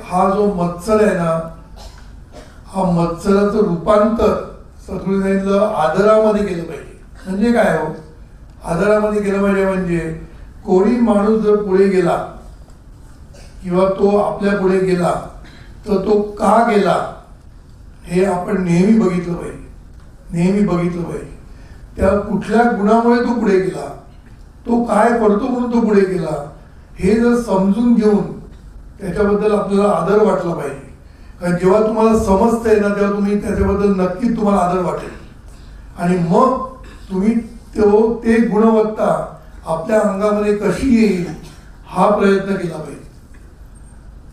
हा जो मत्सर आहे ना, हा मत्सराचं रूपांतर सद्गुरू सांगितलं आदरामध्ये केलं पाहिजे. म्हणजे काय हो, आदरामध्ये केलं पाहिजे म्हणजे कोणी माणूस जर पुढे गेला किंवा तो आपल्या पुढे गेला तर तो का गेला हे आपण नेहमी बघितलं पाहिजे. नेहमी बघितलं पाहिजे त्या कुठल्या गुणामुळे तो पुढे गेला, तो काय करतो म्हणून तो पुढे गेला हे जर समजून घेऊन त्याच्याबद्दल आपल्याला आदर वाटला पाहिजे. कारण जेव्हा तुम्हाला समजतंय ना तेव्हा तुम्ही त्याच्याबद्दल नक्कीच तुम्हाला आदर वाटेल आणि मग तुम्ही ते गुणवत्ता आपल्या अंगामध्ये कशी येईल हा प्रयत्न केला पाहिजे.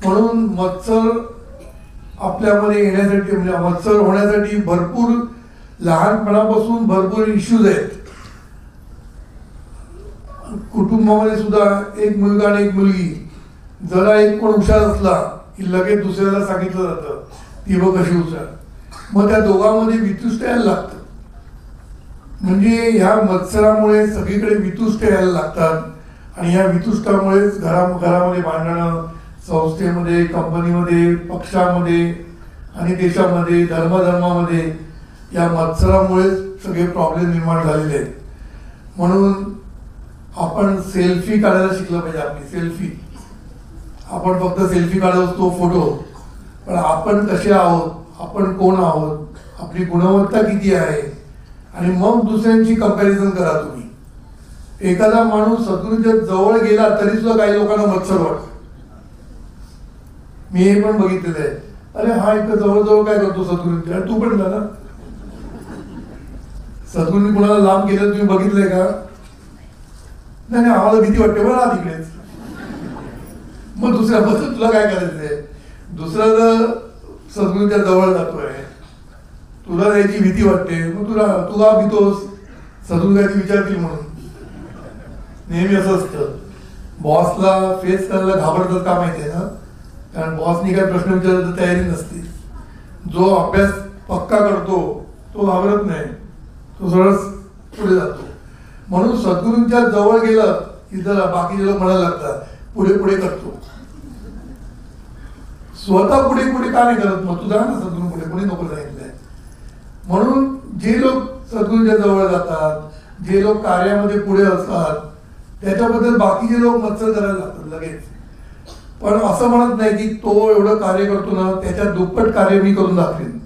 म्हणून मत्सर आपल्यामध्ये येण्यासाठी म्हणजे मत्सर होण्यासाठी भरपूर लहानपणापासून भरपूर इश्यूज आहेत. कुटुंबामध्ये सुद्धा एक मुलगा आणि एक मुलगी, जरा एक कोण हुशार असला की लगेच दुसऱ्याला सांगितलं जातं ती बघ कशी हुशार, मग त्या दोघांमध्ये वितुष्ट यायला लागतं. म्हणजे ह्या मत्सरामुळे सगळीकडे वितुष्ट यायला लागतात आणि ह्या वितुष्टामुळेच घरामध्ये भांडणं, संस्थेमध्ये, कंपनीमध्ये, पक्षामध्ये आणि देशामध्ये, धर्मामध्ये या मत्सरामुळे सगळे प्रॉब्लेम निर्माण झालेले आहेत. म्हणून आपण सेल्फी काढायला शिकलं पाहिजे. आपली सेल्फी, आपण फक्त सेल्फी काढत असतो फोटो, पण आपण कसे आहोत, आपण कोण आहोत, आपली गुणवत्ता किती आहे आणि मग दुसऱ्यांची कंपॅरिझन करा. तुम्ही एखादा माणूस सद्गुरूच्या जवळ गेला तरी सुद्धा काही लोकांना मत्सर वाटतं. मी हे पण बघितलेलं आहे, अरे हा इथं जवळ काय करतो सद्गुरूंच्या, तू पण जा ना. सद्गुरूंनी कुणाला लांब गेलं तुम्ही बघितलंय का? नाही, आम्हाला भीती वाटते बरं तिकडेच. मग दुसऱ्याबद्दल तुला काय करायचंय? दुसरा जर सद्गुरूंच्या जवळ जातोय, तुला त्याची भीती वाटते, मग तुला भीतोस सद्गुरू काय विचारतील म्हणून. नेहमी असं असतं, बॉसला फेस करायला घाबरतात का माहितीये ना, कारण बॉसनी काय प्रश्न विचारायची तयारी नसते. जो अभ्यास पक्का करतो तो घाबरत नाही, तो सरळ पुढे जातो. म्हणून सद्गुरूंच्या जवळ गेलं की जरा बाकीचे लोक म्हणायला लागतात पुढे करतो. स्वतः पुढे का नाही करत? मग तू जा ना सद्गुरू पुढे नको सांगितलंय. म्हणून जे लोक सद्गुरूंच्या जवळ जातात, जे लोक कार्यामध्ये पुढे असतात, त्याच्याबद्दल बाकीचे लोक मत्सर करायला लागतात लगेच. पण असं म्हणत नाही की तो एवढं कार्य करतो ना त्याच्या दुप्पट कार्य मी करून दाखवेन.